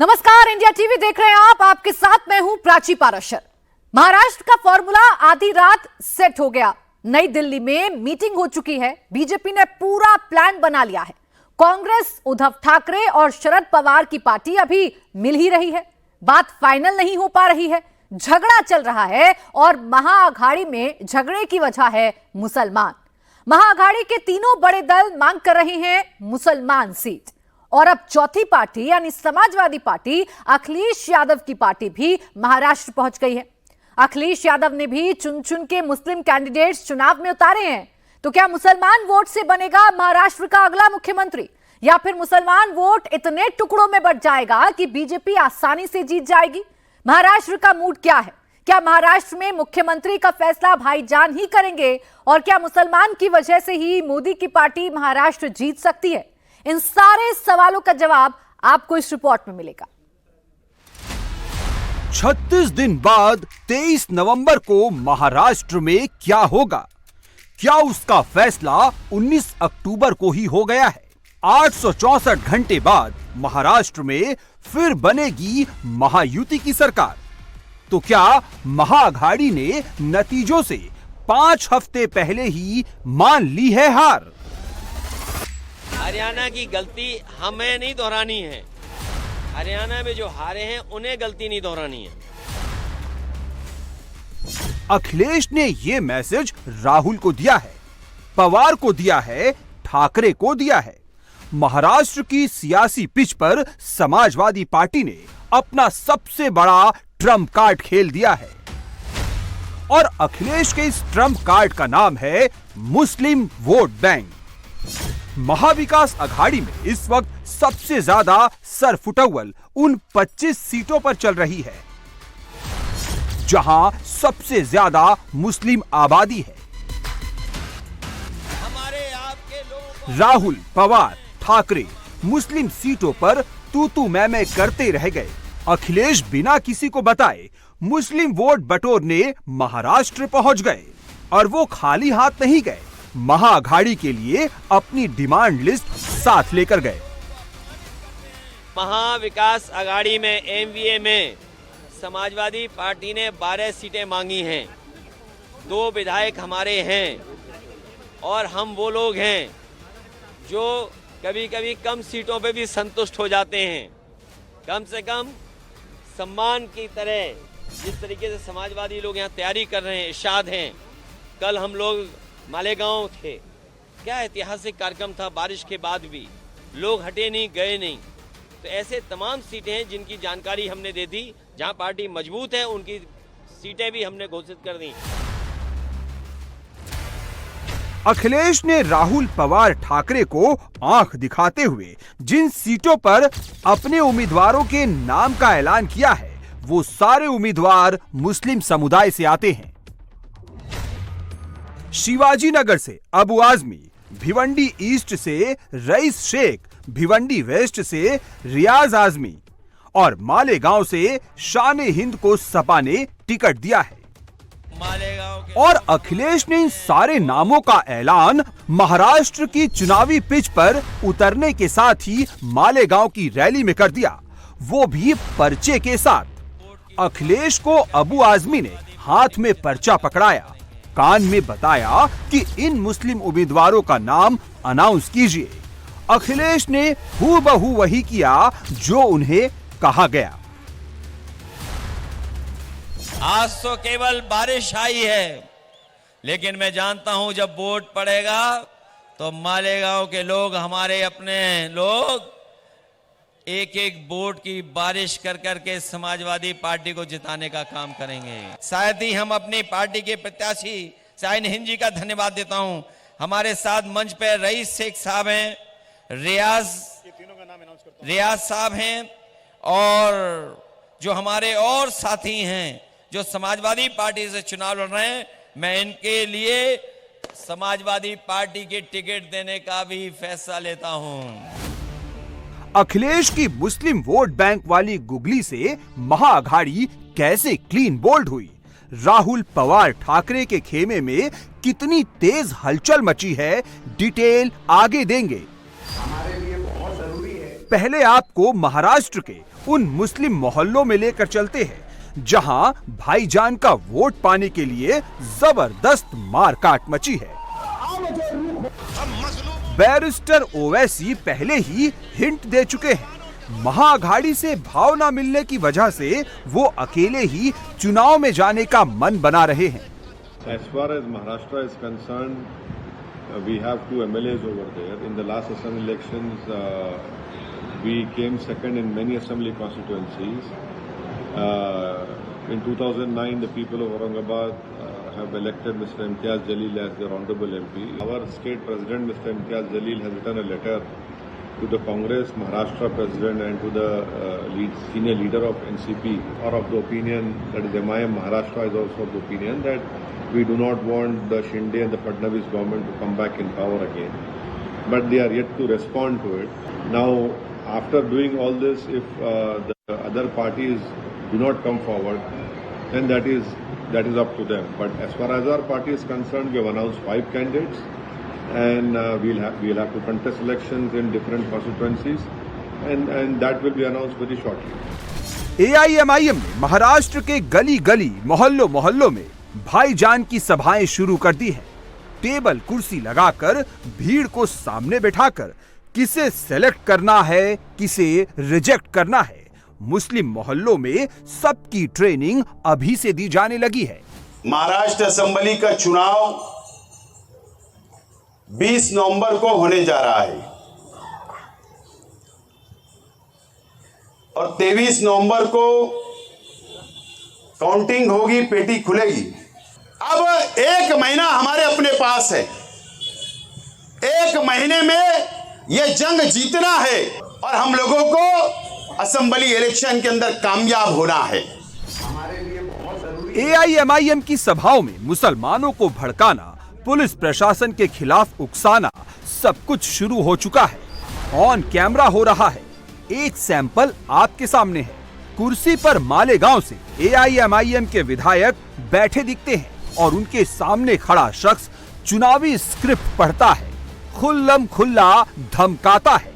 नमस्कार, India TV देख रहे हैं आप। आपके साथ मैं हूं प्राची पाराशर। महाराष्ट्र का फॉर्मूला आधी रात सेट हो गया। नई दिल्ली में मीटिंग हो चुकी है। बीजेपी ने पूरा प्लान बना लिया है। कांग्रेस, उद्धव ठाकरे और शरद पवार की पार्टी अभी मिल ही रही है। बात फाइनल नहीं हो पा रही है, झगड़ा चल रहा है और महाअघाड़ी में झगड़े की वजह है मुसलमान। महाअघाड़ी के तीनों बड़े दल मांग कर रहे हैं मुसलमान सीट। और अब चौथी पार्टी यानी समाजवादी पार्टी अखिलेश यादव की पार्टी भी महाराष्ट्र पहुंच गई है। अखिलेश यादव ने भी चुन चुन के मुस्लिम कैंडिडेट्स चुनाव में उतारे हैं। तो क्या मुसलमान वोट से बनेगा महाराष्ट्र का अगला मुख्यमंत्री, या फिर मुसलमान वोट इतने टुकड़ों में बंट जाएगा कि बीजेपी आसानी से जीत जाएगी? महाराष्ट्र का मूड क्या है? क्या महाराष्ट्र में मुख्यमंत्री का फैसला भाईजान ही करेंगे? और क्या मुसलमान की वजह से ही मोदी की पार्टी महाराष्ट्र जीत सकती है? इन सारे सवालों का जवाब आपको इस रिपोर्ट में मिलेगा। 36 दिन बाद 23 नवंबर को महाराष्ट्र में क्या होगा? क्या उसका फैसला 19 अक्टूबर को ही हो गया है? 864 घंटे बाद महाराष्ट्र में फिर बनेगी महायुति की सरकार। तो क्या महाअघाड़ी ने नतीजों से 5 हफ्ते पहले ही मान ली है हार? हरियाणा की गलती हमें नहीं दोहरानी है। हरियाणा में जो हारे हैं उन्हें गलती नहीं दोहरानी है। अखिलेश ने ये मैसेज राहुल को दिया है, पवार को दिया है, ठाकरे को दिया है। महाराष्ट्र की सियासी पिच पर समाजवादी पार्टी ने अपना सबसे बड़ा ट्रम्प कार्ड खेल दिया है। और अखिलेश के इस ट्रम्प कार्ड का नाम है मुस्लिम वोट बैंक। महाविकास अघाड़ी में इस वक्त सबसे ज्यादा सरफुटौल उन 25 सीटों पर चल रही है जहां सबसे ज्यादा मुस्लिम आबादी है। हमारे आपके लोग राहुल, पवार, ठाकरे मुस्लिम सीटों पर तू मैं करते रह गए। अखिलेश बिना किसी को बताए मुस्लिम वोट बटोरने महाराष्ट्र पहुंच गए। और वो खाली हाथ नहीं गए, महाअघाड़ी के लिए अपनी डिमांड लिस्ट साथ लेकर गए। महाविकास अघाड़ी में एमवीए में समाजवादी पार्टी ने 12 सीटें मांगी हैं। 2 विधायक हमारे हैं और हम वो लोग हैं जो कभी कभी कम सीटों पे भी संतुष्ट हो जाते हैं। कम से कम सम्मान की तरह जिस तरीके से समाजवादी लोग यहाँ तैयारी कर रहे हैं, इरशाद हैं। कल हम लोग मालेगांव थे, क्या ऐतिहासिक कार्यक्रम था। बारिश के बाद भी लोग हटे नहीं, गए नहीं। तो ऐसे तमाम सीटें हैं जिनकी जानकारी हमने दे दी। जहां पार्टी मजबूत है उनकी सीटें भी हमने घोषित कर दी। अखिलेश ने राहुल, पवार, ठाकरे को आंख दिखाते हुए जिन सीटों पर अपने उम्मीदवारों के नाम का ऐलान किया है, वो सारे उम्मीदवार मुस्लिम समुदाय से आते हैं। शिवाजी नगर से अबू आजमी, भिवंडी ईस्ट से रईस शेख, भिवंडी वेस्ट से रियाज आजमी और मालेगांव से शान हिंद को सपा ने टिकट दिया है। और अखिलेश ने इन सारे नामों का ऐलान महाराष्ट्र की चुनावी पिच पर उतरने के साथ ही मालेगांव की रैली में कर दिया, वो भी पर्चे के साथ। अखिलेश को अबू आजमी ने हाथ में पर्चा पकड़ाया, कान में बताया कि इन मुस्लिम उम्मीदवारों का नाम अनाउंस कीजिए। अखिलेश ने हूबहू वही किया जो उन्हें कहा गया। आज तो केवल बारिश आई है, लेकिन मैं जानता हूं जब वोट पड़ेगा तो मालेगांव के लोग, हमारे अपने लोग, एक एक वोट की बारिश कर करके समाजवादी पार्टी को जिताने का काम करेंगे। साथ ही हम अपनी पार्टी के प्रत्याशी शान हिंद जी का धन्यवाद देता हूं। हमारे साथ मंच पर रईस शेख साहब हैं, रियाज साहब हैं और जो हमारे और साथी हैं जो समाजवादी पार्टी से चुनाव लड़ रहे हैं। मैं इनके लिए समाजवादी पार्टी की टिकट देने का भी फैसला लेता हूं। अखिलेश की मुस्लिम वोट बैंक वाली गुगली से महाअघाड़ी कैसे क्लीन बोल्ड हुई? राहुल, पवार, ठाकरे के खेमे में कितनी तेज हलचल मची है, डिटेल आगे देंगे। हमारे लिए बहुत जरूरी है। पहले आपको महाराष्ट्र के उन मुस्लिम मोहल्लों में लेकर चलते हैं जहां भाईजान का वोट पाने के लिए जबरदस्त मारकाट मची है। बैरिस्टर ओवैसी पहले ही हिंट दे चुके हैं, महाअघाड़ी से भाव न मिलने की वजह से वो अकेले ही चुनाव में जाने का मन बना रहे हैं। As far as Maharashtra is concerned, we have 2 MLAs over there. In the last assembly elections, we came second in many assembly constituencies. In 2009, the people of Aurangabad have elected Mr. Imtiaz Jalil as their honorable MP. Our state president, Mr. Imtiaz Jalil, has written a letter to the Congress Maharashtra president and to the senior leader of NCP, are of the opinion, that is MIM Maharashtra is also of the opinion that we do not want the Shinde and the Fadnavis government to come back in power again. But they are yet to respond to it. Now, after doing all this, if the other parties do not come forward, then that is up to them. But as far as our party is concerned, we have announced 5 candidates, and we'll have to contest elections in different constituencies, and that will be announced very shortly. AIMIM ने महाराष्ट्र के गली गली मोहल्लों में भाईजान की सभाएं शुरू कर दी हैं। टेबल कुर्सी लगाकर भीड़ को सामने बिठाकर किसे सेलेक्ट करना है, किसे रिजेक्ट करना है, मुस्लिम मोहल्लों में सबकी ट्रेनिंग अभी से दी जाने लगी है। महाराष्ट्र असेंबली का चुनाव 20 नवंबर को होने जा रहा है और 23 नवंबर को काउंटिंग होगी, पेटी खुलेगी। अब 1 महीना हमारे अपने पास है। 1 महीने में यह जंग जीतना है और हम लोगों को असेंबली इलेक्शन के अंदर कामयाब होना है। AIMIM की सभाओं में मुसलमानों को भड़काना, पुलिस प्रशासन के खिलाफ उकसाना, सब कुछ शुरू हो चुका है। ऑन कैमरा हो रहा है। एक सैंपल आपके सामने है। कुर्सी पर मालेगांव से AIMIM के विधायक बैठे दिखते हैं और उनके सामने खड़ा शख्स चुनावी स्क्रिप्ट पढ़ता है, खुल्लम खुल्ला धमकाता है।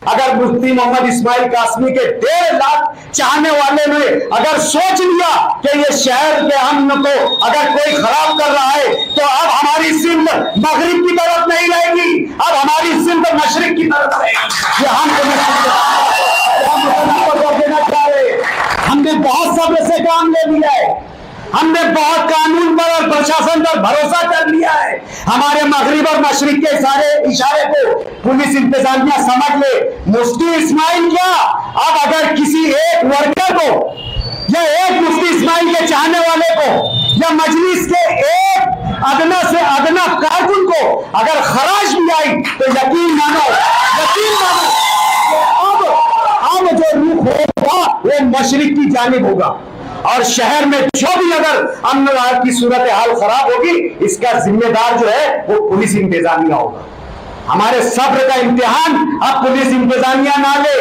अगर मुफ्ती मोहम्मद इस्माइल कासमी के 1.5 लाख चाहने वाले ने अगर सोच लिया कि ये शहर के अमन को अगर कोई खराब कर रहा है, तो अब हमारी सिंध मगरिब की तरफ नहीं रहेगी, अब हमारी सिंध मशरिक की तरफ रहेगी। ये हम देना चाह रहे। हमने बहुत सब्र से काम ले लिया है, हमने बहुत कानून पर और प्रशासन पर भरोसा कर लिया है। हमारे मगरिब और मशरिक के सारे इशारे को पुलिस इंतजामिया समझ ले। मुफ्ती इस्माइल क्या, अब अगर किसी एक वर्कर को या एक मुफ्ती इस्माइल के चाहने वाले को या मजलिस के एक अदना से अदना कारकुन को अगर खराश भी आई, तो यकीन मानो अब जो रुख होगा वो मशरिक की जानिब होगा और शहर में जो भी अगर अमन की सूरत हाल खराब होगी, इसका जिम्मेदार जो है वो पुलिस इंतजामिया होगा। हमारे सब्र का इम्तिहान अब पुलिस इंतजामिया ना ले।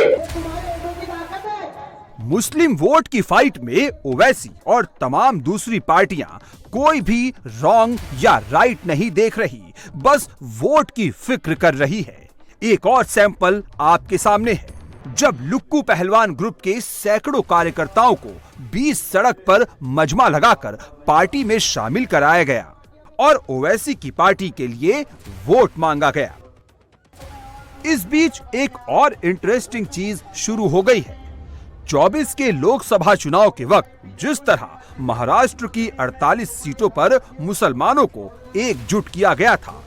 मुस्लिम वोट की फाइट में ओवैसी और तमाम दूसरी पार्टियां कोई भी रॉन्ग या राइट नहीं देख रही, बस वोट की फिक्र कर रही है। एक और सैंपल आपके सामने है। जब लुक्कू पहलवान ग्रुप के सैकड़ों कार्यकर्ताओं को 20 सड़क पर मजमा लगाकर पार्टी में शामिल कराया गया और ओवैसी की पार्टी के लिए वोट मांगा गया। इस बीच एक और इंटरेस्टिंग चीज शुरू हो गई है। 24 के लोकसभा चुनाव के वक्त जिस तरह महाराष्ट्र की 48 सीटों पर मुसलमानों को एकजुट किया गया था,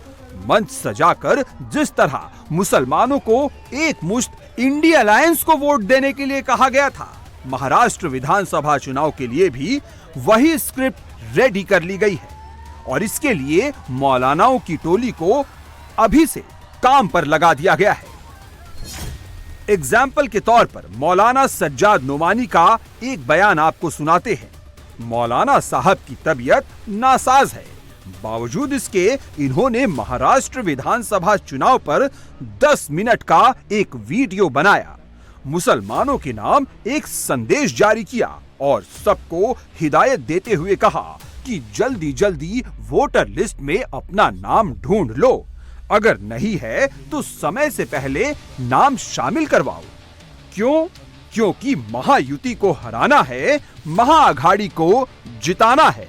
मंच सजाकर जिस तरह मुसलमानों को एक मुश्त इंडिया अलायंस को वोट देने के लिए कहा गया था, महाराष्ट्र विधानसभा चुनाव के लिए भी वही स्क्रिप्ट रेडी कर ली गई है और इसके लिए मौलानाओं की टोली को अभी से काम पर लगा दिया गया है। एग्जाम्पल के तौर पर मौलाना सज्जाद नोमानी का एक बयान आपको सुनाते हैं। मौलाना साहब की तबीयत नासाज है, बावजूद इसके इन्होंने महाराष्ट्र विधानसभा चुनाव पर 10 मिनट का एक वीडियो बनाया, मुसलमानों के नाम एक संदेश जारी किया और सबको हिदायत देते हुए कहा कि जल्दी जल्दी वोटर लिस्ट में अपना नाम ढूंढ लो, अगर नहीं है तो समय से पहले नाम शामिल करवाओ। क्यों? क्योंकि महायुति को हराना है, महाअघाड़ी को जिताना है।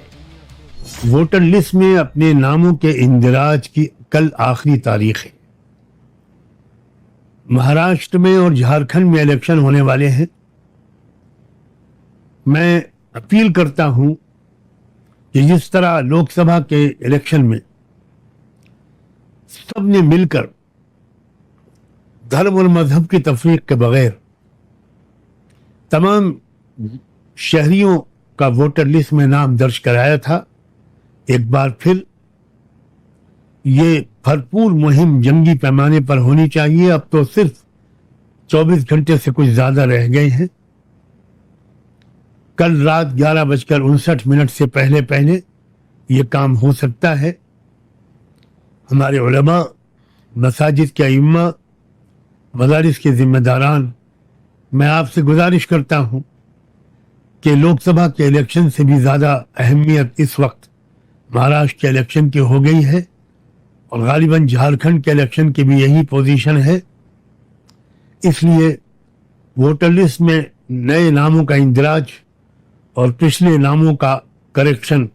वोटर लिस्ट में अपने नामों के इंदिराज की कल आखिरी तारीख है। महाराष्ट्र में और झारखंड में इलेक्शन होने वाले हैं। मैं अपील करता हूं कि जिस तरह लोकसभा के इलेक्शन में सबने मिलकर धर्म और मजहब की तफरीक के बगैर तमाम शहरियों का वोटर लिस्ट में नाम दर्ज कराया था, एक बार फिर ये भरपूर मुहिम जंगी पैमाने पर होनी चाहिए। अब तो सिर्फ 24 घंटे से कुछ ज्यादा रह गए हैं। कल रात 11:59 से पहले ये काम हो सकता है। हमारे उलमा, मसाजिद के इमाम, मदारिस के जिम्मेदारान, मैं आपसे गुजारिश करता हूं कि लोकसभा के इलेक्शन से भी ज्यादा अहमियत इस वक्त महाराष्ट्र के इलेक्शन की हो गई है और गालिबन झारखंड के इलेक्शन की भी यही पोजीशन है। इसलिए वोटर लिस्ट में नए नामों का इंदिराज और पिछले नामों का करेक्शन,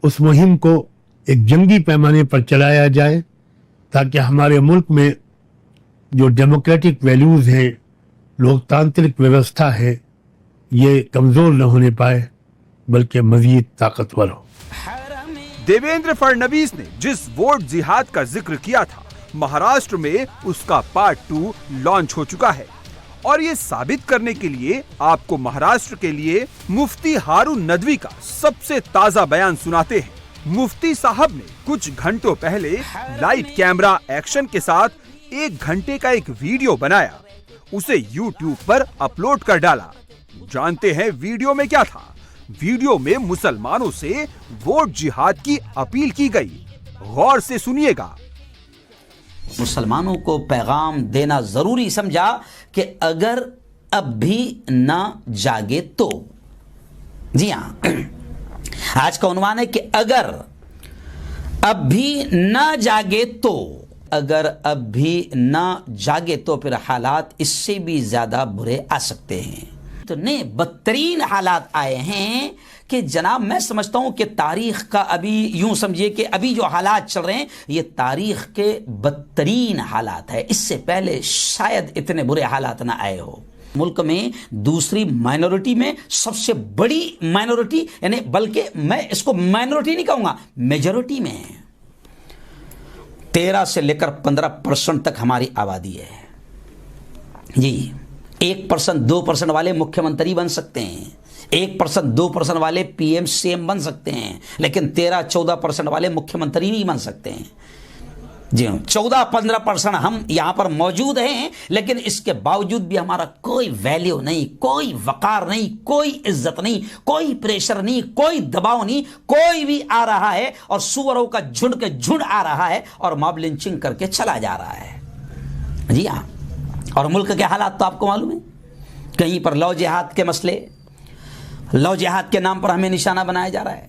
उस मुहिम को एक जंगी पैमाने पर चलाया जाए ताकि हमारे मुल्क में जो डेमोक्रेटिक वैल्यूज हैं, लोकतांत्रिक व्यवस्था है, ये कमजोर न होने पाए बल्कि मजीद ताकतवर हो। देवेंद्र फडणवीस ने जिस वोट जिहाद का जिक्र किया था, महाराष्ट्र में उसका पार्ट 2 लॉन्च हो चुका है और ये साबित करने के लिए आपको महाराष्ट्र के लिए मुफ्ती हारून नदवी का सबसे ताजा बयान सुनाते हैं। मुफ्ती साहब ने कुछ घंटों पहले लाइट कैमरा एक्शन के साथ 1 घंटे का एक वीडियो बनाया, उसे YouTube पर अपलोड कर डाला। जानते हैं वीडियो में क्या था? वीडियो में मुसलमानों से वोट जिहाद की अपील की गई। गौर से सुनिएगा। मुसलमानों को पैगाम देना जरूरी समझा कि अगर अब भी ना जागे तो, जी हां, आज का उन्वान है कि अगर अब भी ना जागे तो, अगर अब भी ना जागे तो फिर हालात इससे भी ज्यादा बुरे आ सकते हैं। तो नए बदतरीन हालात आए हैं कि जनाब, मैं समझता हूं कि तारीख का अभी यूं समझिए कि अभी जो हालात चल रहे हैं ये तारीख के बदतरीन हालात है। इससे पहले शायद इतने बुरे हालात ना आए हो। मुल्क में दूसरी माइनॉरिटी में सबसे बड़ी माइनॉरिटी, यानी बल्कि मैं इसको माइनॉरिटी नहीं कहूंगा, मेजॉरिटी में 13 से लेकर 15% तक हमारी आबादी है जी। 1%, 2% वाले मुख्यमंत्री बन सकते हैं, 1%, 2% वाले PM CM बन सकते हैं, लेकिन 13-14% वाले मुख्यमंत्री नहीं बन सकते हैं जी। 14-15% हम यहां पर मौजूद हैं, लेकिन इसके बावजूद भी हमारा कोई वैल्यू नहीं, कोई वकार नहीं, कोई इज्जत नहीं, कोई प्रेशर नहीं, कोई दबाव नहीं। कोई भी आ रहा है और सुअरों का झुंड के झुंड आ रहा है और मॉब लिंचिंग करके चला जा रहा है जी हाँ। और मुल्क के हालात तो आपको मालूम है। कहीं पर लौ जिहाद के मसले, लौ जिहाद के नाम पर हमें निशाना बनाया जा रहा है,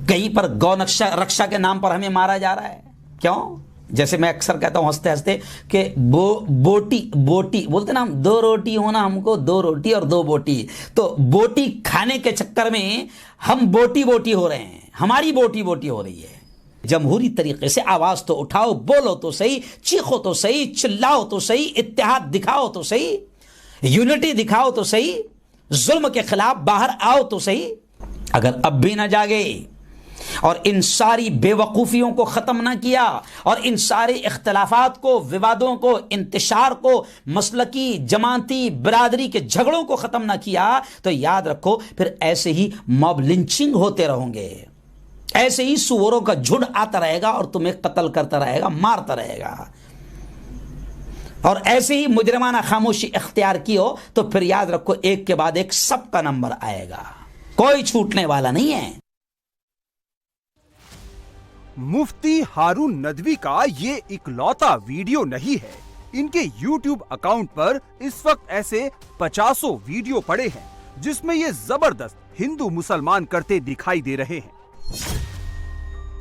कहीं पर गौ रक्षा के नाम पर हमें मारा जा रहा है। क्यों? जैसे मैं अक्सर कहता हूं हंसते हंसते कि बोटी बोलते ना हम, 2 रोटी होना हमको, 2 रोटी और 2 बोटी। तो बोटी खाने के चक्कर में हम बोटी हो रहे हैं, हमारी बोटी हो रही है। जमहूरी तरीके से आवाज तो उठाओ, बोलो तो सही, चीखो तो सही, चिल्लाओ तो सही, इत्तेहाद दिखाओ तो सही, यूनिटी दिखाओ तो सही, जुल्म के खिलाफ बाहर आओ तो सही। अगर अब भी ना जागे और इन सारी बेवकूफियों को खत्म ना किया और इन सारे इख्तलाफात को, विवादों को, इंतशार को, मसलकी, जमाती, बिरादरी के झगड़ों को खत्म ना किया तो याद रखो फिर ऐसे ही मॉब लिंचिंग होते रहोगे, ऐसे ही सुअरों का झुंड आता रहेगा और तुम्हें कत्ल करता रहेगा, मारता रहेगा। और ऐसे ही मुजरिमाना खामोशी इख्तियार की हो तो फिर याद रखो एक के बाद एक सबका नंबर आएगा, कोई छूटने वाला नहीं है। मुफ्ती हारून नदवी का ये इकलौता वीडियो नहीं है। इनके YouTube अकाउंट पर इस वक्त ऐसे 50 वीडियो पड़े हैं जिसमें ये जबरदस्त हिंदू मुसलमान करते दिखाई दे रहे हैं।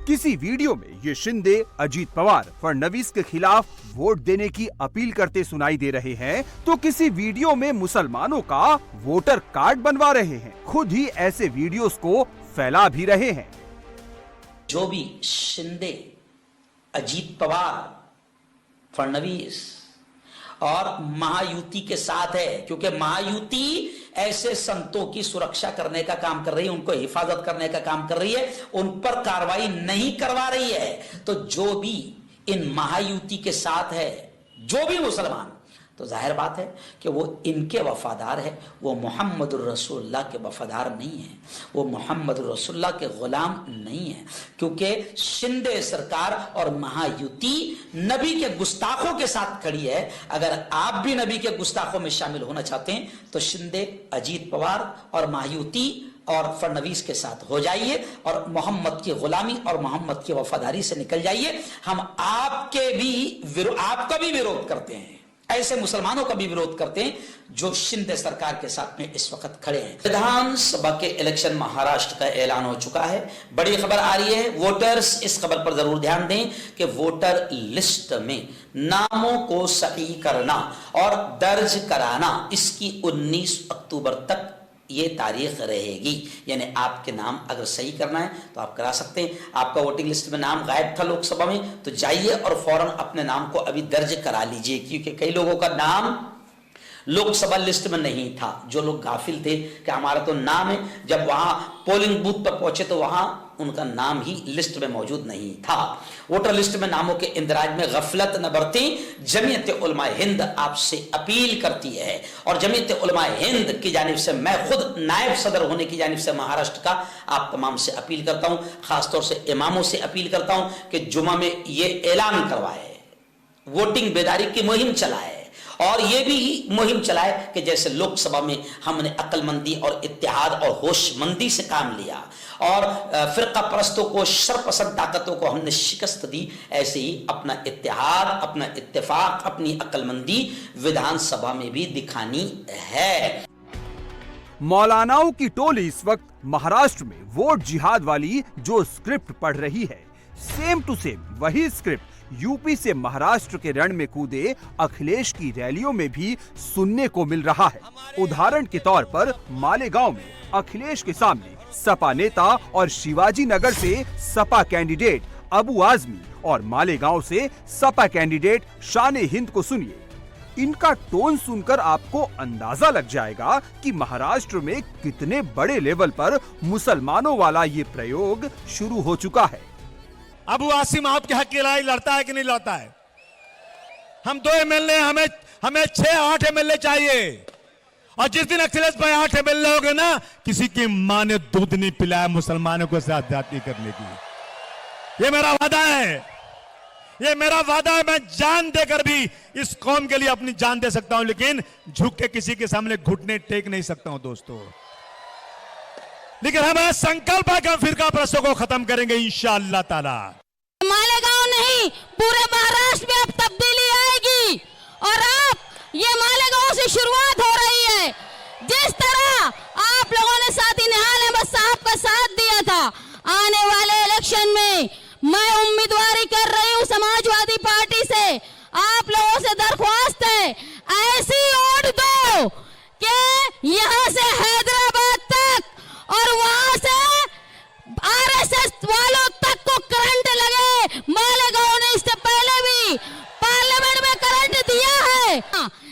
किसी वीडियो में ये शिंदे अजीत पवार फडणवीस के खिलाफ वोट देने की अपील करते सुनाई दे रहे हैं, तो किसी वीडियो में मुसलमानों का वोटर कार्ड बनवा रहे हैं। खुद ही ऐसे वीडियोस को फैला भी रहे हैं। जो भी शिंदे, अजीत पवार, फडणवीस और महायुति के साथ है, क्योंकि महायुति ऐसे संतों की सुरक्षा करने का काम कर रही है, उनको हिफाजत करने का काम कर रही है, उन पर कार्रवाई नहीं करवा रही है। तो जो भी इन महायुति के साथ है, जो भी मुसलमान, तो जाहिर बात है कि वो इनके वफादार है, वो मोहम्मद रसूलुल्लाह के वफादार नहीं है, वो मोहम्मद रसूलुल्लाह के गुलाम नहीं है। क्योंकि शिंदे सरकार और महायुति नबी के गुस्ताखों के साथ खड़ी है। अगर आप भी नबी के गुस्ताखों में शामिल होना चाहते हैं तो शिंदे, अजीत पवार और महायुति और फडणवीस के साथ हो जाइए और मोहम्मद की गुलामी और मोहम्मद की वफादारी से निकल जाइए। हम आपका भी विरोध करते हैं, ऐसे मुसलमानों का भी विरोध करते हैं जो शिंदे सरकार के साथ में इस वक्त खड़े हैं। विधानसभा के इलेक्शन महाराष्ट्र का ऐलान हो चुका है। बड़ी खबर आ रही है, वोटर्स इस खबर पर जरूर ध्यान दें कि वोटर लिस्ट में नामों को सही करना और दर्ज कराना, इसकी 19 अक्टूबर तक ये तारीख रहेगी। यानी आपके नाम अगर सही करना है तो आप करा सकते हैं। आपका वोटिंग लिस्ट में नाम गायब था लोकसभा में, तो जाइए और फौरन अपने नाम को अभी दर्ज करा लीजिए, क्योंकि कई लोगों का नाम लोकसभा लिस्ट में नहीं था। जो लोग गाफिल थे कि हमारा तो नाम है, जब वहां पोलिंग बूथ पर पहुंचे तो वहां उनका नाम ही लिस्ट में मौजूद नहीं था। वोटर लिस्ट में नामों के इंदराज में गफलत न बरतें, जमीयत उलमा हिंद आपसे अपील करती है। और जमीयत उलमा हिंद की जानिब से मैं खुद नायब सदर होने की जानिब से महाराष्ट्र का आप तमाम से अपील करता हूं, खासतौर से इमामों से अपील करता हूं कि जुमा में ये ऐलान करवाए, वोटिंग बेदारी की मुहिम चलाए और यह भी मुहिम चलाए कि जैसे लोकसभा में हमने अक्लमंदी और इत्तेहाद और होशमंदी से काम लिया और फिरका परस्तों को, शरपसंद ताकतों को हमने शिकस्त दी, ऐसे ही अपना इत्तेहाद, अपना इत्तेफाक, अपनी अक्लमंदी विधानसभा में भी दिखानी है। मौलानाओं की टोली इस वक्त महाराष्ट्र में वोट जिहाद वाली जो स्क्रिप्ट पढ़ रही है, सेम टू सेम वही स्क्रिप्ट यूपी से महाराष्ट्र के रण में कूदे अखिलेश की रैलियों में भी सुनने को मिल रहा है। उदाहरण के तौर पर मालेगांव में अखिलेश के सामने सपा नेता और शिवाजी नगर से सपा कैंडिडेट अबू आजमी और मालेगांव से सपा कैंडिडेट शान हिंद को सुनिए। इनका टोन सुनकर आपको अंदाजा लग जाएगा कि महाराष्ट्र में कितने बड़े लेवल पर मुसलमानों वाला ये प्रयोग शुरू हो चुका है। अबू आसिम आपके हक की लड़ाई लड़ता है कि नहीं लड़ता है? हम 2 एमएलए, हमें 6-8 एमएलए चाहिए। और जिस दिन अखिलेश भाई 8 एमएलए हो गए ना, किसी की मां ने दूध नहीं पिलाया मुसलमानों को साथ जाति करने की। ये मेरा वादा है, ये मेरा वादा है। मैं जान देकर भी इस कौम के लिए अपनी जान दे सकता हूं, लेकिन झुक के किसी के सामने घुटने टेक नहीं सकता हूं दोस्तों। लेकिन हमारा संकल्प है कि हम फिरका परस्तों को खत्म करेंगे इंशाअल्लाह ताला। मालेगांव नहीं, पूरे महाराष्ट्र में अब तब्दीली आएगी और अब ये मालेगांव से शुरुआत हो रही है। जिस तरह आप लोगों ने साथी निहाल अहमद साहब का साथ दिया था, आने वाले इलेक्शन में मैं उम्मीदवारी कर रही हूं समाजवादी पार्टी से। आप लोगों से दरख्वास्त है, ऐसी वोट दो कि यहां से हैदराबाद तक और वहां से आरएसएस वालों तक को करंट लगे। मालेगांव ने इससे पहले भी पार्लियामेंट में करंट दिया है।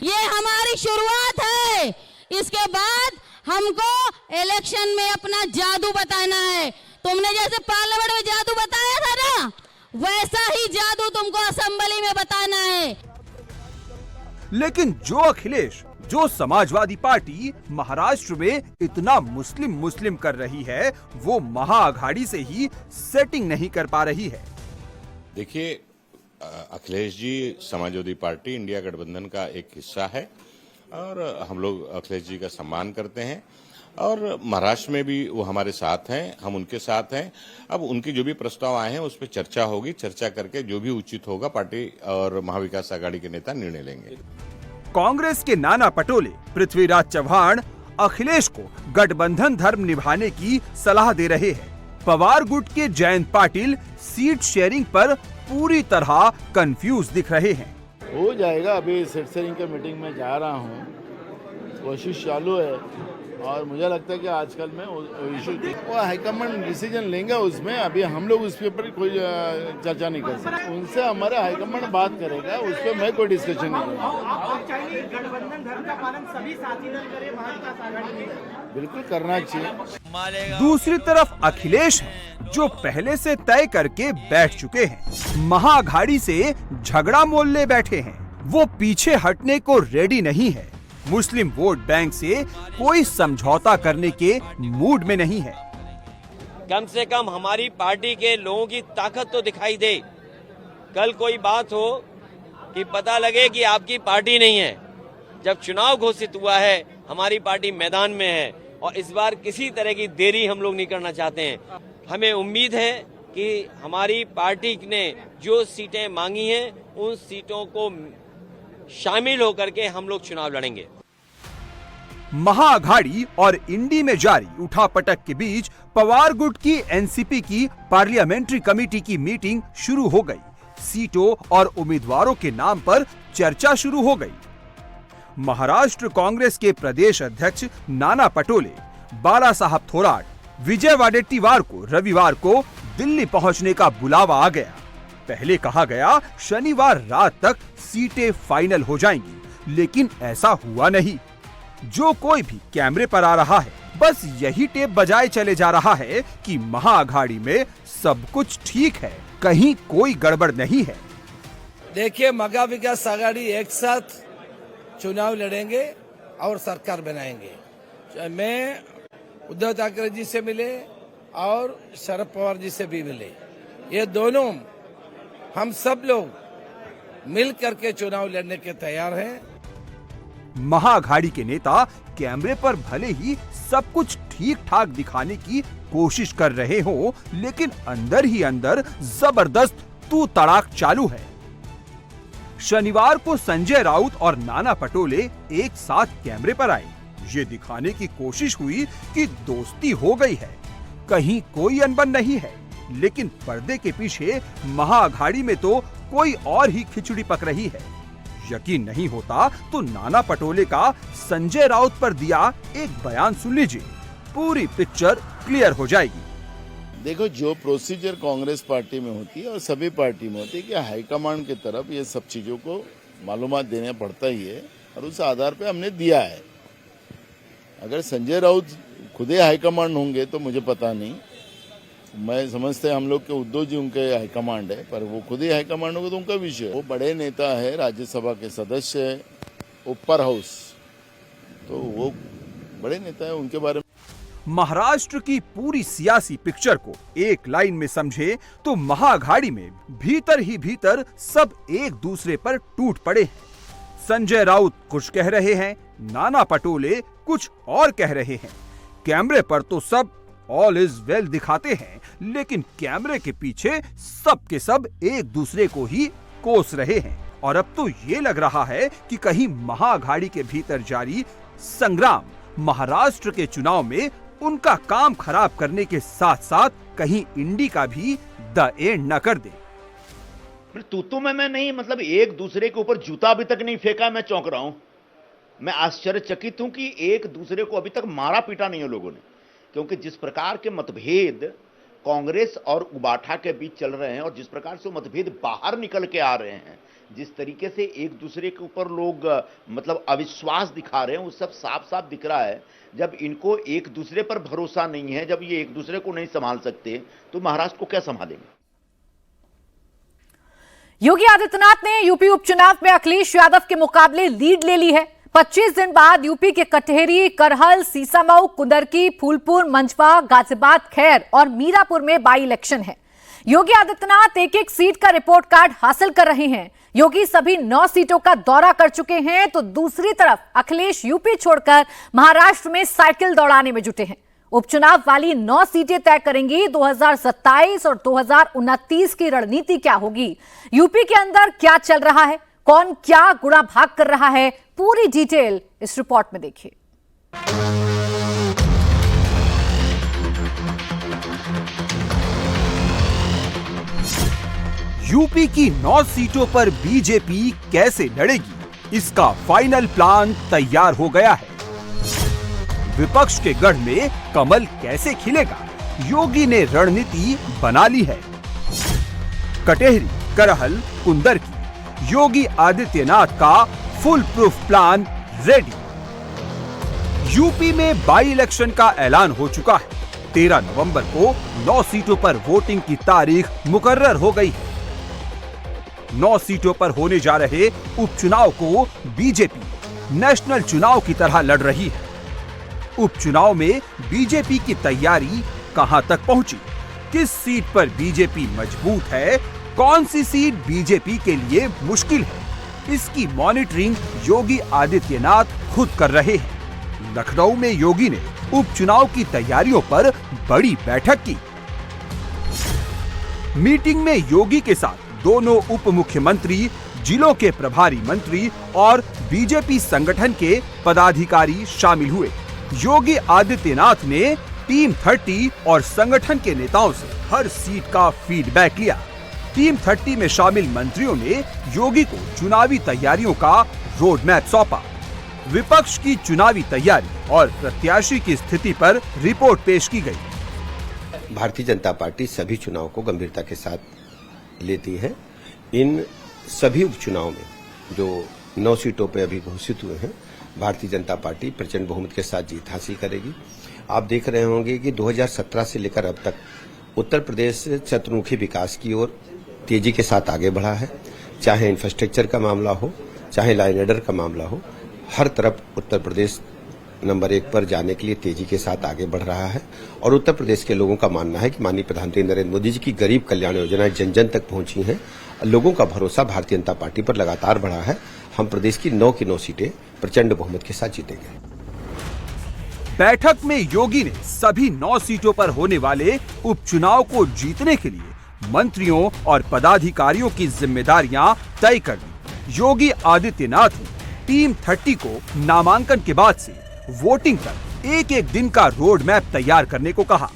ये हमारी शुरुआत है, इसके बाद हमको इलेक्शन में अपना जादू बताना है। तुमने जैसे पार्लियामेंट में जादू बताया था ना, वैसा ही जादू तुमको असेंबली में बताना है। लेकिन जो अखिलेश, जो समाजवादी पार्टी महाराष्ट्र में इतना मुस्लिम कर रही है, वो महाअघाड़ी से ही सेटिंग नहीं कर पा रही है। देखिए, अखिलेश जी समाजवादी पार्टी इंडिया गठबंधन का एक हिस्सा है और हम लोग अखिलेश जी का सम्मान करते हैं और महाराष्ट्र में भी वो हमारे साथ हैं, हम उनके साथ हैं। अब उनके जो भी प्रस्ताव आए हैं उस पर चर्चा होगी, चर्चा करके जो भी उचित होगा पार्टी और महाविकास आघाड़ी के नेता निर्णय लेंगे। कांग्रेस के नाना पटोले पृथ्वीराज चव्हाण अखिलेश को गठबंधन धर्म निभाने की सलाह दे रहे हैं। पवार गुट के जयंत पाटिल सीट शेयरिंग पर पूरी तरह कंफ्यूज दिख रहे हैं। हो जाएगा, अभी सीट शेयरिंग के मीटिंग में जा रहा हूँ, कोशिश चालू है और मुझे लगता है कि आजकल में इशू वो हाईकमांड डिसीजन लेंगे, उसमें अभी हम लोग उस पर कोई चर्चा नहीं कर सकते। उनसे हमारा हाईकमांड बात करेगा, उस पर मैं कोई डिस्कशन नहीं करूँगा। बिल्कुल करना चाहिए। दूसरी तरफ अखिलेश हैं, जो पहले से तय करके बैठ चुके हैं। महाअघाड़ी से झगड़ा मोल बैठे हैं। वो पीछे हटने को रेडी नहीं है। मुस्लिम वोट बैंक से कोई समझौता करने के मूड में नहीं है। कम से कम हमारी पार्टी के लोगों की ताकत तो दिखाई दे। कल कोई बात हो कि पता लगे कि आपकी पार्टी नहीं है। जब चुनाव घोषित हुआ है, हमारी पार्टी मैदान में है और इस बार किसी तरह की देरी हम लोग नहीं करना चाहते हैं। हमें उम्मीद है कि हमारी पार्टी ने जो सीटें मांगी हैं, उन सीटों को शामिल होकर के हम लोग चुनाव लड़ेंगे। महाअघाड़ी और इंडी में जारी उठापटक के बीच पवार गुट की एनसीपी की पार्लियामेंट्री कमेटी की मीटिंग शुरू हो गई। सीटों और उम्मीदवारों के नाम पर चर्चा शुरू हो गई। महाराष्ट्र कांग्रेस के प्रदेश अध्यक्ष नाना पटोले, बाला साहब थोराट, विजय वडेट्टीवार को रविवार को दिल्ली पहुंचने का बुलावा आ गया। पहले कहा गया शनिवार रात तक सीटें फाइनल हो जाएंगी, लेकिन ऐसा हुआ नहीं। जो कोई भी कैमरे पर आ रहा है, बस यही टेप बजाए चले जा रहा है कि महाअघाड़ी में सब कुछ ठीक है, कहीं कोई गड़बड़ नहीं है। देखिए, महा विकास आघाड़ी एक साथ चुनाव लड़ेंगे और सरकार बनाएंगे। मैं उद्धव ठाकरे जी से मिले और शरद पवार जी से भी मिले। ये दोनों हम सब लोग मिल करके चुनाव लड़ने के तैयार हैं। महाअघाड़ी के नेता कैमरे पर भले ही सब कुछ ठीक ठाक दिखाने की कोशिश कर रहे हो, लेकिन अंदर ही अंदर जबरदस्त तू तड़ाक चालू है। शनिवार को संजय राउत और नाना पटोले एक साथ कैमरे पर आए। ये दिखाने की कोशिश हुई कि दोस्ती हो गई है, कहीं कोई अनबन नहीं है, लेकिन पर्दे के पीछे महाअघाड़ी में तो कोई और ही खिचड़ी पक रही है। यकीन नहीं होता तो नाना पटोले का संजय राउत पर दिया एक बयान सुन लीजिए, पूरी पिक्चर क्लियर हो जाएगी। देखो, जो प्रोसीजर कांग्रेस पार्टी में होती है और सभी पार्टी में होती है कि हाईकमांड की तरफ ये सब चीजों को मालूमात देना पड़ता ही है और उस आधार पे हमने दिया है। अगर संजय राउत खुद ही हाईकमांड होंगे तो मुझे पता नहीं, मैं समझते हम लोग के उद्धव जी उनके हाईकमांड है, पर वो खुद ही हाईकमांड होगा तो उनका विषय। वो बड़े नेता है, राज्यसभा के सदस्य है, ऊपर हाउस, तो वो बड़े नेता है, उनके बारे में। महाराष्ट्र की पूरी सियासी पिक्चर को एक लाइन में समझे तो महाअघाड़ी में भीतर ही भीतर सब एक दूसरे पर टूट पड़े हैं। संजय राउत कुछ कह रहे हैं, नाना पटोले कुछ और कह रहे हैं। कैमरे पर तो सब ऑल इज वेल दिखाते हैं, लेकिन कैमरे के पीछे सब के सब एक दूसरे को ही कोस रहे हैं। और अब तो ये लग रहा है कि कहीं महाअघाड़ी के भीतर जारी संग्राम महाराष्ट्र के चुनाव में उनका काम खराब करने के साथ साथ कहीं इंडी का भी द एंड न कर दे। तू मैं नहीं, मतलब एक दूसरे के ऊपर जूता अभी तक नहीं फेंका, मैं चौंक रहा हूं। मैं आश्चर्यचकित हूं कि एक दूसरे को अभी तक मारा पीटा नहीं है लोगों ने, क्योंकि जिस प्रकार के मतभेद कांग्रेस और उबाठा के बीच चल रहे हैं और जिस प्रकार से मतभेद बाहर निकल के आ रहे हैं, जिस तरीके से एक दूसरे के ऊपर लोग मतलब अविश्वास दिखा रहे हैं, वो सब साफ साफ दिख रहा है। जब इनको एक दूसरे पर भरोसा नहीं है, जब ये एक दूसरे को नहीं संभाल सकते, तो महाराष्ट्र को क्या संभालेंगे? योगी आदित्यनाथ ने यूपी उपचुनाव में अखिलेश यादव के मुकाबले लीड ले ली है। 25 दिन बाद यूपी के कटहेरी, करहल, सीसामऊ, कुंदरकी, फूलपुर, मंझवा, गाजियाबाद, खैर और मीरापुर में बाई इलेक्शन है। योगी आदित्यनाथ एक एक सीट का रिपोर्ट कार्ड हासिल कर रहे हैं। योगी सभी 9 सीटों का दौरा कर चुके हैं, तो दूसरी तरफ अखिलेश यूपी छोड़कर महाराष्ट्र में साइकिल दौड़ाने में जुटे हैं। उपचुनाव वाली 9 सीटें तय करेंगी 2027 और 2029 की रणनीति क्या होगी, यूपी के अंदर क्या चल रहा है, कौन क्या गुणा भाग कर रहा है, पूरी डिटेल इस रिपोर्ट में देखिए। यूपी की 9 सीटों पर बीजेपी कैसे लड़ेगी, इसका फाइनल प्लान तैयार हो गया है। विपक्ष के गढ़ में कमल कैसे खिलेगा, योगी ने रणनीति बना ली है। कटेहरी, करहल, कुंदर की योगी आदित्यनाथ का full proof plan ready. UP में बाई इलेक्शन का ऐलान हो चुका है। 13 नवंबर को 9 सीटों पर वोटिंग की तारीख मुकर्रर हो गई है। 9 सीटों पर होने जा रहे उपचुनाव को बीजेपी नेशनल चुनाव की तरह लड़ रही है। उपचुनाव में बीजेपी की तैयारी कहां तक पहुंची, किस सीट पर बीजेपी मजबूत है, कौन सी सीट बीजेपी के लिए मुश्किल है, इसकी मॉनिटरिंग योगी आदित्यनाथ खुद कर रहे हैं। लखनऊ में योगी ने उपचुनाव की तैयारियों पर बड़ी बैठक की। मीटिंग में योगी के साथ दोनों उप मुख्यमंत्री, जिलों के प्रभारी मंत्री और बीजेपी संगठन के पदाधिकारी शामिल हुए। योगी आदित्यनाथ ने टीम 30 और संगठन के नेताओं से हर सीट का फीडबैक लिया। टीम 30 में शामिल मंत्रियों ने योगी को चुनावी तैयारियों का रोड मैप सौंपा। विपक्ष की चुनावी तैयारी और प्रत्याशी की स्थिति पर रिपोर्ट पेश की गई। भारतीय जनता पार्टी सभी चुनाव को गंभीरता के साथ लेती है। इन सभी उपचुनाव में जो 9 सीटों पर अभी घोषित हुए हैं, भारतीय जनता पार्टी प्रचंड बहुमत के साथ जीत हासिल करेगी। आप देख रहे होंगे कि 2017 से लेकर अब तक उत्तर प्रदेश चतुर्मुखी विकास की ओर तेजी के साथ आगे बढ़ा है। चाहे इंफ्रास्ट्रक्चर का मामला हो, चाहे लाइन ऑर्डर का मामला हो, हर तरफ उत्तर प्रदेश नंबर 1 पर जाने के लिए तेजी के साथ आगे बढ़ रहा है। और उत्तर प्रदेश के लोगों का मानना है कि माननीय प्रधानमंत्री नरेंद्र मोदी जी की गरीब कल्याण योजनाएं जन जन तक पहुंची हैं। लोगों का भरोसा भारतीय जनता पार्टी पर लगातार बढ़ा है। हम प्रदेश की 9 की 9 सीटें प्रचंड बहुमत के साथ जीतेंगे। बैठक में योगी ने सभी 9 सीटों पर होने वाले उपचुनाव को जीतने के लिए मंत्रियों और पदाधिकारियों की जिम्मेदारियां तय कर दी। योगी आदित्यनाथ ने टीम 30 को नामांकन के बाद से वोटिंग तक एक-एक दिन का रोड मैप तैयार करने को कहा।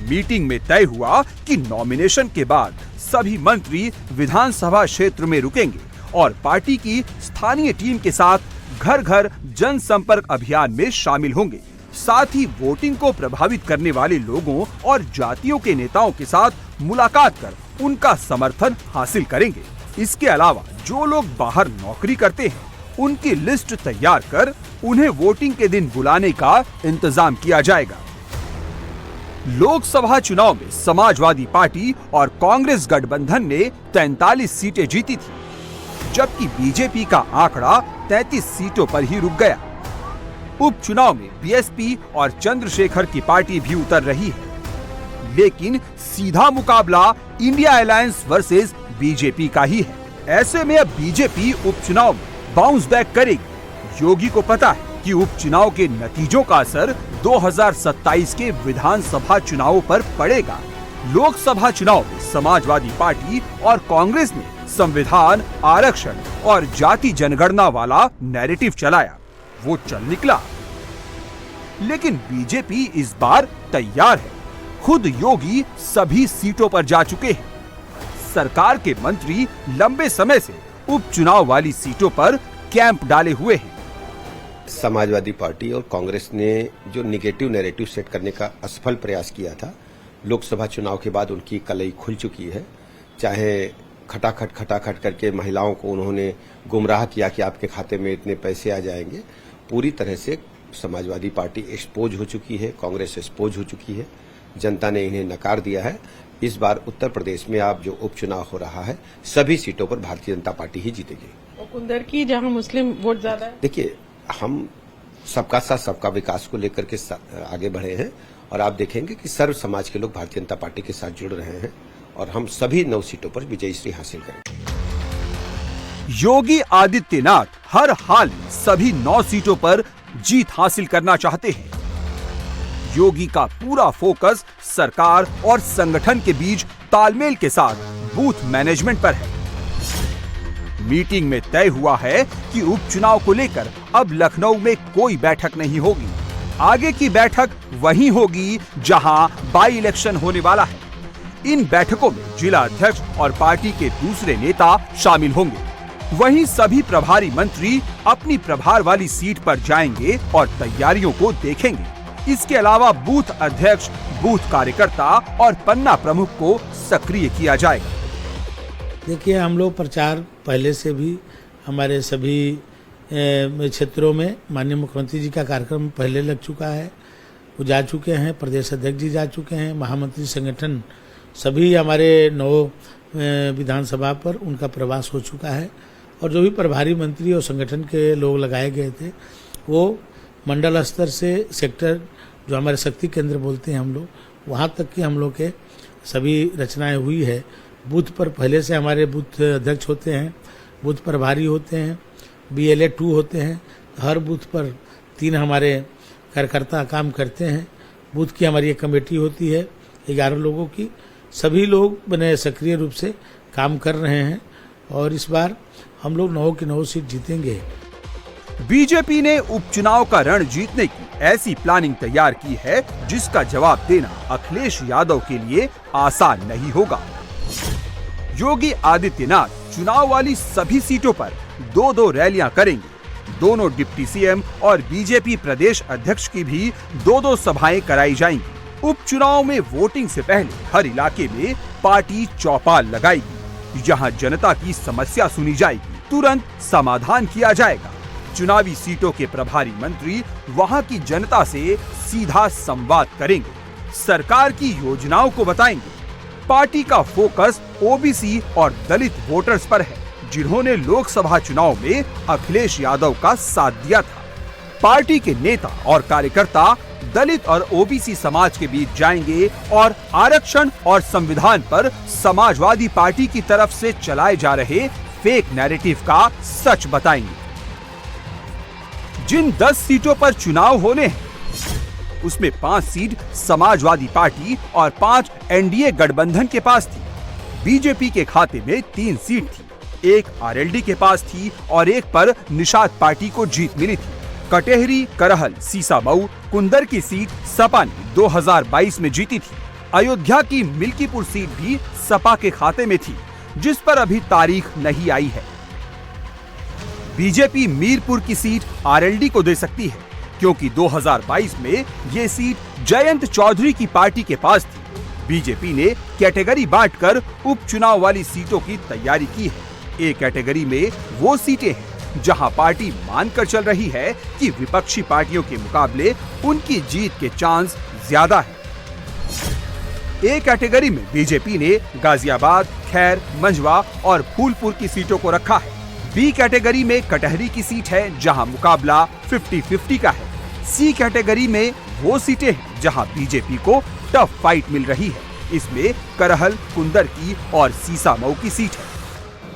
मीटिंग में तय हुआ कि नॉमिनेशन के बाद सभी मंत्री विधानसभा क्षेत्र में रुकेंगे और पार्टी की स्थानीय टीम के साथ घर घर जनसंपर्क अभियान में शामिल होंगे। साथ ही वोटिंग को प्रभावित करने वाले लोगों और जातियों के नेताओं के साथ मुलाकात कर उनका समर्थन हासिल करेंगे। इसके अलावा जो लोग बाहर नौकरी करते हैं, उनकी लिस्ट तैयार कर उन्हें वोटिंग के दिन बुलाने का इंतजाम किया जाएगा। लोकसभा चुनाव में समाजवादी पार्टी और कांग्रेस गठबंधन ने 43 सीटें जीती थी, जबकि बीजेपी का आंकड़ा 33 सीटों पर ही रुक गया। उपचुनाव में बीएसपी और चंद्रशेखर की पार्टी भी उतर रही है, लेकिन सीधा मुकाबला इंडिया अलायंस वर्सेस बीजेपी का ही है। ऐसे में अब बीजेपी उपचुनाव में बाउंस बैक करेगी। योगी को पता है कि उपचुनाव के नतीजों का असर 2027 के विधानसभा चुनावों पर पड़ेगा। लोकसभा चुनाव में समाजवादी पार्टी और कांग्रेस ने संविधान, आरक्षण और जाति जनगणना वाला नैरेटिव चलाया, वो चल निकला। लेकिन बीजेपी इस बार तैयार है। खुद योगी सभी सीटों पर जा चुके हैं। सरकार के मंत्री लंबे समय से उपचुनाव वाली सीटों पर कैंप डाले हुए हैं। समाजवादी पार्टी और कांग्रेस ने जो निगेटिव नैरेटिव सेट करने का असफल प्रयास किया था, लोकसभा चुनाव के बाद उनकी कलई खुल चुकी है। चाहे खटाखट करके महिलाओं को उन्होंने गुमराह किया कि आपके खाते में इतने पैसे आ जाएंगे, पूरी तरह से समाजवादी पार्टी एक्सपोज हो चुकी है, कांग्रेस एक्सपोज हो चुकी है। जनता ने इन्हें नकार दिया है। इस बार उत्तर प्रदेश में आप जो उपचुनाव हो रहा है, सभी सीटों पर भारतीय जनता पार्टी ही जीतेगी। और कुंदर की जहां मुस्लिम वोट ज्यादा है। देखिए, हम सबका साथ सबका विकास को लेकर के आगे बढ़े हैं और आप देखेंगे कि सर्व समाज के लोग भारतीय जनता पार्टी के साथ जुड़ रहे हैं और हम सभी 9 सीटों पर विजयश्री हासिल करेंगे। योगी आदित्यनाथ हर हाल में सभी 9 सीटों पर जीत हासिल करना चाहते हैं। योगी का पूरा फोकस सरकार और संगठन के बीच तालमेल के साथ बूथ मैनेजमेंट पर है। मीटिंग में तय हुआ है कि उपचुनाव को लेकर अब लखनऊ में कोई बैठक नहीं होगी। आगे की बैठक वहीं होगी जहां बाई इलेक्शन होने वाला है। इन बैठकों में जिला अध्यक्ष और पार्टी के दूसरे नेता शामिल होंगे। वहीं सभी प्रभारी मंत्री अपनी प्रभार वाली सीट पर जाएंगे और तैयारियों को देखेंगे। इसके अलावा बूथ अध्यक्ष, बूथ कार्यकर्ता और पन्ना प्रमुख को सक्रिय किया जाएगा। देखिए, हम लोग प्रचार पहले से भी हमारे सभी क्षेत्रों में माननीय मुख्यमंत्री जी का कार्यक्रम पहले लग चुका है, वो जा चुके हैं, प्रदेश अध्यक्ष जी जा चुके हैं, महामंत्री संगठन सभी हमारे 9 विधानसभा पर उनका प्रवास हो चुका है और जो भी प्रभारी मंत्री और संगठन के लोग लगाए गए थे वो मंडल स्तर से सेक्टर, जो हमारे शक्ति केंद्र बोलते हैं हम लोग, वहाँ तक की हम लोग के सभी रचनाएं हुई है। बूथ पर पहले से हमारे बूथ अध्यक्ष होते हैं, बूथ प्रभारी होते हैं, BLA 2 होते हैं। हर बूथ पर 3 हमारे कार्यकर्ता काम करते हैं। बूथ की हमारी एक कमेटी होती है 11 लोगों की। सभी लोग बने सक्रिय रूप से काम कर रहे हैं और इस बार हम लोग 9 की 9 सीट जीतेंगे। बीजेपी ने उपचुनाव का रण जीतने की ऐसी प्लानिंग तैयार की है जिसका जवाब देना अखिलेश यादव के लिए आसान नहीं होगा। योगी आदित्यनाथ चुनाव वाली सभी सीटों पर 2-2 रैलियां करेंगे। दोनों डिप्टी सीएम और बीजेपी प्रदेश अध्यक्ष की भी 2-2 सभाएं कराई जाएंगी। उपचुनाव में वोटिंग से पहले हर इलाके में पार्टी चौपाल लगाएगी। यहाँ जनता की समस्या सुनी जाएगी, तुरंत समाधान किया जाएगा। चुनावी सीटों के प्रभारी मंत्री वहाँ की जनता से सीधा संवाद करेंगे, सरकार की योजनाओं को बताएंगे। पार्टी का फोकस ओबीसी और दलित वोटर्स पर है, जिन्होंने लोकसभा चुनाव में अखिलेश यादव का साथ दिया था। पार्टी के नेता और कार्यकर्ता दलित और ओबीसी समाज के बीच जाएंगे और आरक्षण और संविधान पर समाजवादी पार्टी की तरफ से चलाए जा रहे फेक नैरेटिव का सच बताएंगे। जिन 10 सीटों पर चुनाव होने हैं, उसमें 5 सीट समाजवादी पार्टी और 5 एनडीए गठबंधन के पास थी। बीजेपी के खाते में 3 सीट थी, 1 आरएलडी के पास थी और 1 पर निषाद पार्टी को जीत मिली थी। कटेहरी, करहल, सीसामऊ, कुंदर की सीट सपा ने 2022 में जीती थी। अयोध्या की मिल्कीपुर सीट भी सपा के खाते में थी, जिस पर अभी तारीख नहीं आई है। बीजेपी मीरपुर की सीट आरएलडी को दे सकती है, क्योंकि 2022 में ये सीट जयंत चौधरी की पार्टी के पास थी। बीजेपी ने कैटेगरी बांटकर उपचुनाव वाली सीटों की तैयारी की है। ए कैटेगरी में वो सीटें हैं जहां पार्टी मानकर चल रही है कि विपक्षी पार्टियों के मुकाबले उनकी जीत के चांस ज्यादा है। ए कैटेगरी में बीजेपी ने गाजियाबाद, खैर, मंझवा और फूलपुर की सीटों को रखा है। बी कैटेगरी में कटहरी की सीट है, जहां मुकाबला 50-50 का है। सी कैटेगरी में वो सीटें हैं जहां बीजेपी को टफ फाइट मिल रही है। इसमें करहल, कुंदर की और सीसामऊ की सीट है।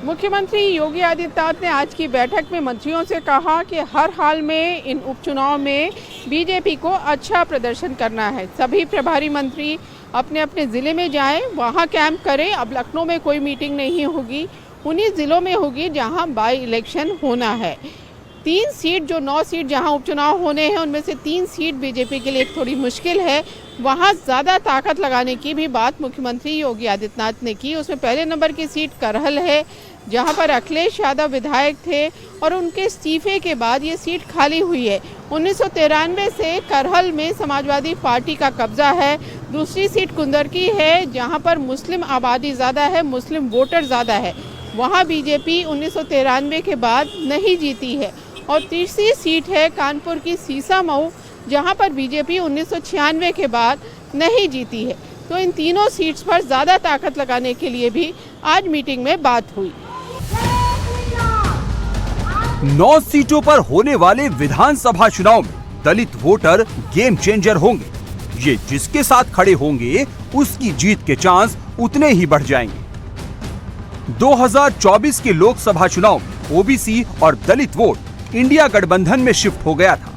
मुख्यमंत्री योगी आदित्यनाथ ने आज की बैठक में मंत्रियों से कहा कि हर हाल में इन उपचुनाव में बीजेपी को अच्छा प्रदर्शन करना है। सभी प्रभारी मंत्री अपने अपने जिले में जाएं, वहां कैंप करें। अब लखनऊ में कोई मीटिंग नहीं होगी, उन्हीं जिलों में होगी जहां बाई इलेक्शन होना है। 3 सीट, जो 9 सीट जहां उपचुनाव होने हैं, उनमें से 3 सीट बीजेपी के लिए थोड़ी मुश्किल है। वहां ज़्यादा ताकत लगाने की भी बात मुख्यमंत्री योगी आदित्यनाथ ने की। उसमें पहले नंबर की सीट करहल है, जहां पर अखिलेश यादव विधायक थे और उनके इस्तीफे के बाद ये सीट खाली हुई है। 1993 से करहल में समाजवादी पार्टी का कब्जा है। दूसरी सीट कुंदर की है, जहां पर मुस्लिम आबादी ज़्यादा है, मुस्लिम वोटर ज़्यादा है। वहां बीजेपी 1993 के बाद नहीं जीती है। और तीसरी सीट है कानपुर की सीसामऊ, जहां पर बीजेपी 1996 के बाद नहीं जीती है। तो इन तीनों सीट्स पर ज़्यादा ताकत लगाने के लिए भी आज मीटिंग में बात हुई। 9 सीटों पर होने वाले विधानसभा चुनाव में दलित वोटर गेम चेंजर होंगे। ये जिसके साथ खड़े होंगे उसकी जीत के चांस उतने ही बढ़ जाएंगे। 2024 के लोकसभा चुनाव में ओबीसी और दलित वोट इंडिया गठबंधन में शिफ्ट हो गया था।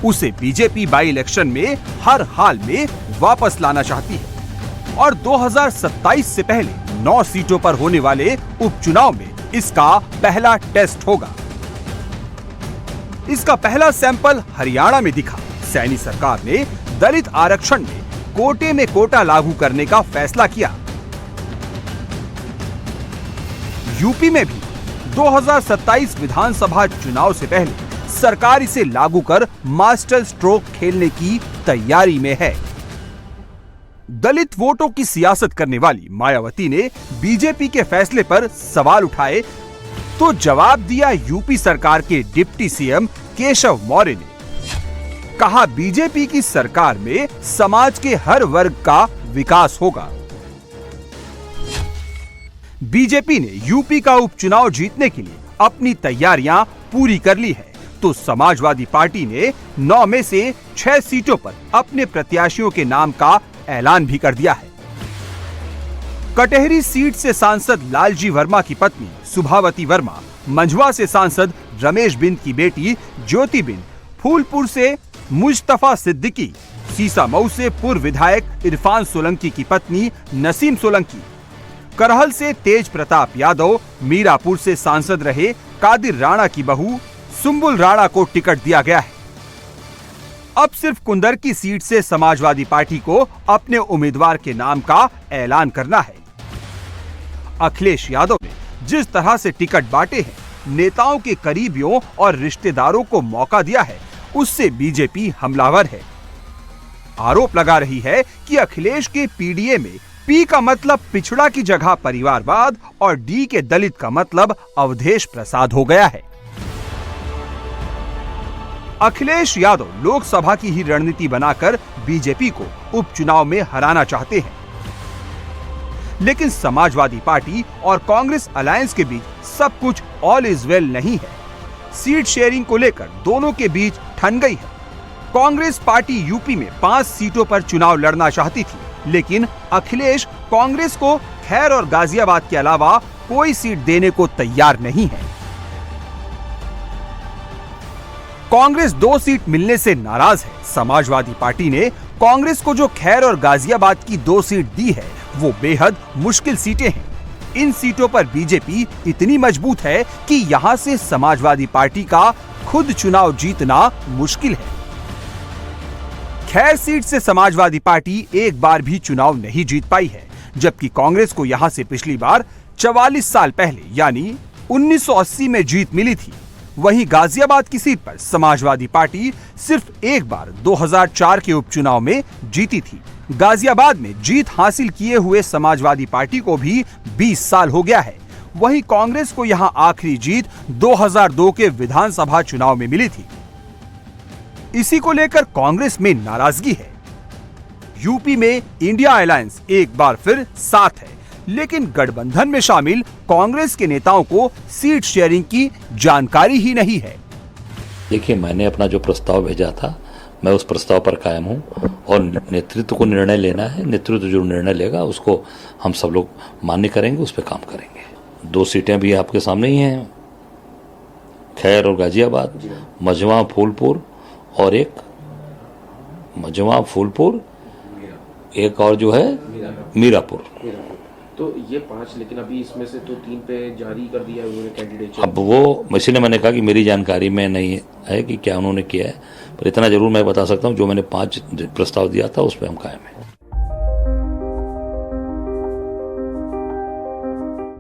उसे बीजेपी बाई इलेक्शन में हर हाल में वापस लाना चाहती है और 2027 से पहले 9 सीटों पर होने वाले उपचुनाव में इसका पहला टेस्ट होगा। इसका पहला सैंपल हरियाणा में दिखा। सैनी सरकार ने दलित आरक्षण में कोटे में कोटा लागू करने का फैसला किया। यूपी में भी 2027 विधानसभा चुनाव से पहले सरकार इसे लागू कर मास्टर स्ट्रोक खेलने की तैयारी में है। दलित वोटों की सियासत करने वाली मायावती ने बीजेपी के फैसले पर सवाल उठाए तो जवाब दिया यूपी सरकार के डिप्टी सीएम केशव मौर्य ने। कहा बीजेपी की सरकार में समाज के हर वर्ग का विकास होगा। बीजेपी ने यूपी का उपचुनाव जीतने के लिए अपनी तैयारियां पूरी कर ली है तो समाजवादी पार्टी ने 9 में से 6 सीटों पर अपने प्रत्याशियों के नाम का ऐलान भी कर दिया है। कटेहरी सीट से सांसद लालजी वर्मा की पत्नी सुभावती वर्मा, मंझवा से सांसद रमेश बिंद की बेटी ज्योति बिंद, फूलपुर से मुस्तफा सिद्दीकी, सीसामऊ से पूर्व विधायक इरफान सोलंकी की पत्नी नसीम सोलंकी, करहल से तेज प्रताप यादव, मीरापुर से सांसद रहे कादिर राणा की बहू सुंबुल राणा को टिकट दिया गया है। अब सिर्फ कुंदर की सीट से समाजवादी पार्टी को अपने उम्मीदवार के नाम का ऐलान करना है। अखिलेश यादव ने जिस तरह से टिकट बांटे हैं, नेताओं के करीबियों और रिश्तेदारों को मौका दिया है, उससे बीजेपी हमलावर है। आरोप लगा रही है कि अखिलेश के पीडीए में पी का मतलब पिछड़ा की जगह परिवारवाद और डी के दलित का मतलब अवधेश प्रसाद हो गया है। अखिलेश यादव लोकसभा की ही रणनीति बनाकर बीजेपी को उपचुनाव में हराना चाहते हैं, लेकिन समाजवादी पार्टी और कांग्रेस अलायंस के बीच सब कुछ ऑल इज वेल नहीं है। सीट शेयरिंग को लेकर दोनों के बीच ठन गई है। कांग्रेस पार्टी यूपी में 5 सीटों पर चुनाव लड़ना चाहती थी, लेकिन अखिलेश कांग्रेस को खैर और गाजियाबाद के अलावा कोई सीट देने को तैयार नहीं है। कांग्रेस 2 सीट मिलने से नाराज है। समाजवादी पार्टी ने कांग्रेस को जो खैर और गाजियाबाद की 2 सीट दी है, वो बेहद मुश्किल सीटें हैं। इन सीटों पर बीजेपी इतनी मजबूत है कि यहां से समाजवादी पार्टी का खुद चुनाव जीतना मुश्किल है। खैर सीट से समाजवादी पार्टी एक बार भी चुनाव नहीं जीत पाई है, जबकि कांग्रेस को यहां से पिछली बार 44 साल पहले यानी 1980 में जीत मिली थी। वहीं गाजियाबाद की सीट पर समाजवादी पार्टी सिर्फ एक बार 2004 के उपचुनाव में जीती थी। गाजियाबाद में जीत हासिल किए हुए समाजवादी पार्टी को भी 20 साल हो गया है। वहीं कांग्रेस को यहां आखिरी जीत 2002 के विधानसभा चुनाव में मिली थी। इसी को लेकर कांग्रेस में नाराजगी है। यूपी में इंडिया अलायंस एक बार फिर साथ है, लेकिन गठबंधन में शामिल कांग्रेस के नेताओं को सीट शेयरिंग की जानकारी ही नहीं है। देखिए, मैंने अपना जो प्रस्ताव भेजा था, मैं उस प्रस्ताव पर कायम हूं और नेतृत्व को निर्णय लेना है। नेतृत्व जो निर्णय लेगा उसको हम सब लोग मान्य करेंगे, उस पर काम करेंगे। 2 सीटें भी आपके सामने ही हैं, खैर और गाजियाबाद, मझवा फूलपुर और एक मझवा फूलपुर, एक और जो है मीरापुर। तो ये 5, लेकिन अभी इसमें से तो 3 पे जारी कर दिया है उन्होंने कैंडिडेट। अब वो इसीलिए मैंने कहा कि मेरी जानकारी में नहीं है कि क्या उन्होंने किया है, पर इतना जरूर मैं बता सकता हूं, जो मैंने 5 प्रस्ताव दिया था उस पर हम कायम हैं।